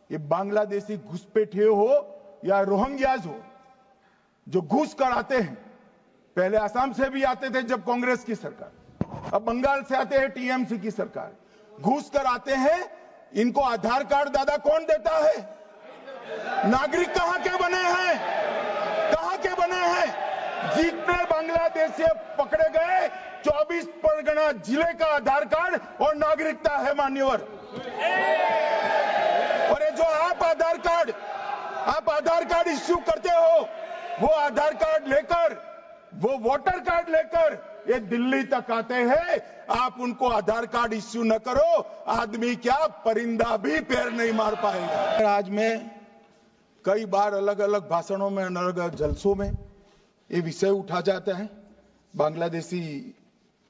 ये बांग्लादेशी घुसपैठिए हो या रोहिंग्याज हो, जो घुस कर आते हैं। पहले असम से भी आते थे जब कांग्रेस की सरकार, अब बंगाल से आते हैं टीएमसी की सरकार, घुस कर आते हैं। इनको आधार कार्ड दादा कौन देता है? नागरिक कहां के बने हैं? कहां के बने हैं? जितने बांग्लादेशी पकड़े गए 24 परगना जिले का आधार कार्ड और नागरिकता है मान्यवर। और ये जो आप आधार कार्ड इश्यू करते हो, वो आधार कार्ड लेकर, वो वोटर कार्ड लेकर ये दिल्ली तक आते हैं। आप उनको आधार कार्ड इश्यू न करो, आदमी क्या परिंदा भी पैर नहीं मार पाएगा। आज मैं कई बार अलग अलग भाषणों में, अलग अलग जलसों में ये विषय उठा जाता है, बांग्लादेशी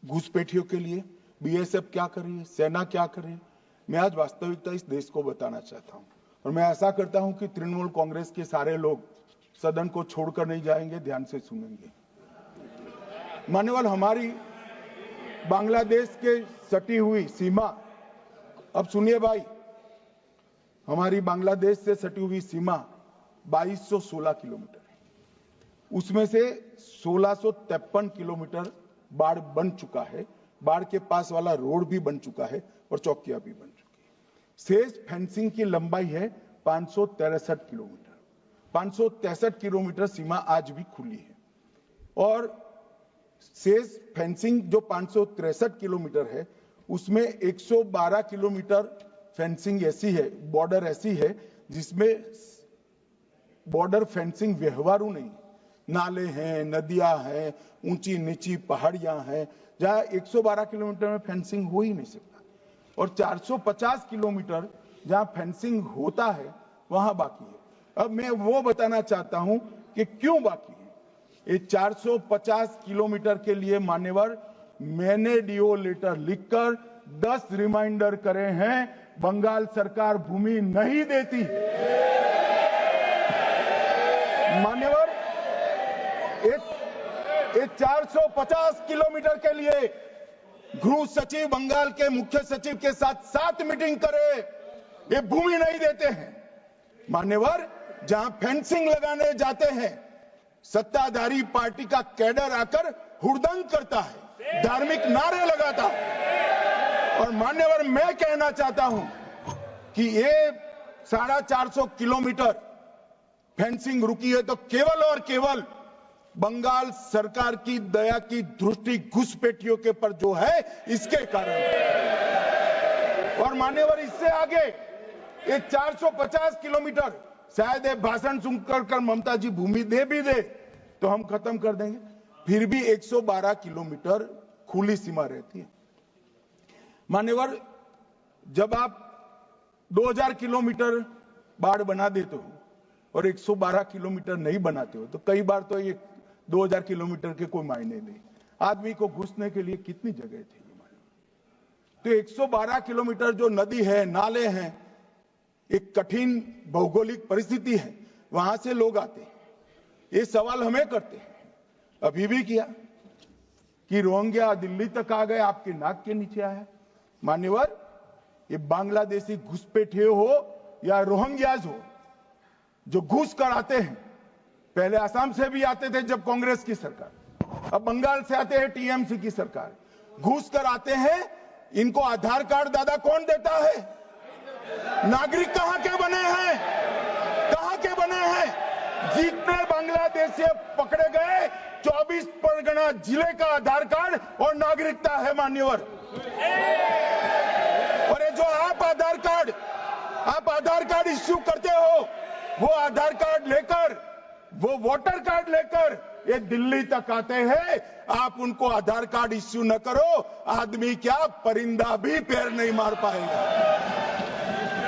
घुसपैठियों के लिए बीएसएफ क्या कर रही है, सेना क्या कर रही है। मैं आज वास्तविकता इस देश को बताना चाहता हूं और मैं आशा करता हूं कि तृणमूल कांग्रेस के सारे लोग सदन को छोड़कर नहीं जाएंगे, ध्यान से सुनेंगे। मान्यवर, हमारी बांग्लादेश के सटी हुई सीमा, अब सुनिए भाई, हमारी बांग्लादेश से सटी हुई सीमा 2216 किलोमीटर है। उसमें से 1653 किलोमीटर बाढ़ बन चुका है, बाढ़ के पास वाला रोड भी बन चुका है और चौकियां भी बन चुकी है। शेष फेंसिंग की लंबाई है 563 किलोमीटर। 563 किलोमीटर सीमा आज भी खुली है और शेष फेंसिंग जो 563 किलोमीटर है उसमें 112 किलोमीटर फेंसिंग ऐसी है, बॉर्डर ऐसी है जिसमें बॉर्डर फेंसिंग व्यवहारू नहीं, नाले हैं, नदियां हैं, ऊंची नीची पहाड़ियां हैं, जहां 112 किलोमीटर में फेंसिंग हो ही नहीं सकता। और 450 किलोमीटर जहां फेंसिंग होता है वहां बाकी है। अब मैं वो बताना चाहता हूं कि क्यों बाकी है। ये 450 किलोमीटर के लिए मान्यवर मैंने डीओ लेटर लिखकर 10 रिमाइंडर करे हैं, बंगाल सरकार भूमि नहीं देती। मान्यवर, ये 450 किलोमीटर के लिए गृह सचिव बंगाल के मुख्य सचिव के साथ 7 मीटिंग करे, ये भूमि नहीं देते हैं। मान्यवर, जहां फेंसिंग लगाने जाते हैं सत्ताधारी पार्टी का कैडर आकर हुड़दंग करता है, धार्मिक नारे लगाता है। और मान्यवर, मैं कहना चाहता हूं कि ये 450 किलोमीटर फेंसिंग रुकी है तो केवल और केवल बंगाल सरकार की दया की दृष्टि घुसपैठियों के पर जो है इसके कारण। और मान्यवर, इससे आगे ये 450 किलोमीटर शायद ये भाषण सुनकर ममता जी भूमि दे भी दे तो हम खत्म कर देंगे, फिर भी 112 किलोमीटर खुली सीमा रहती है। मान्यवर, जब आप 2000 किलोमीटर बाढ़ बना देते हो और 112 किलोमीटर नहीं बनाते हो तो कई बार तो ये 2000 किलोमीटर के कोई मायने नहीं। आदमी को घुसने के लिए कितनी जगह चाहिए। तो 112 किलोमीटर जो नदी है, नाले हैं, एक कठिन भौगोलिक परिस्थिति है, वहां से लोग आते हैं। ये सवाल हमें करते हैं, अभी भी किया कि रोहिंग्या दिल्ली तक आ गए, आपके नाक के नीचे आया। मान्यवर, ये बांग्लादेशी घुसपैठिए हो या रोहिंग्याज हो, जो घुस कर आते हैं। पहले असम से भी आते थे जब कांग्रेस की सरकार, अब बंगाल से आते हैं टीएमसी की सरकार, घुस कर आते हैं। इनको आधार कार्ड दादा कौन देता है? नागरिक कहां के बने हैं? कहां के बने हैं? जितने बांग्लादेशी पकड़े गए 24 परगना जिले का आधार कार्ड और नागरिकता है मान्यवर। और ये जो आप आधार कार्ड इश्यू करते हो, वो आधार कार्ड लेकर, वो वोटर कार्ड लेकर ये दिल्ली तक आते हैं। आप उनको आधार कार्ड इश्यू न करो, आदमी क्या परिंदा भी पैर नहीं मार पाएगा।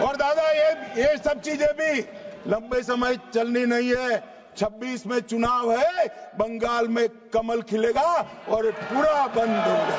और दादा, ये सब चीजें भी लंबे समय चलनी नहीं है। 26 में चुनाव है, बंगाल में कमल खिलेगा और पूरा बंद होगा।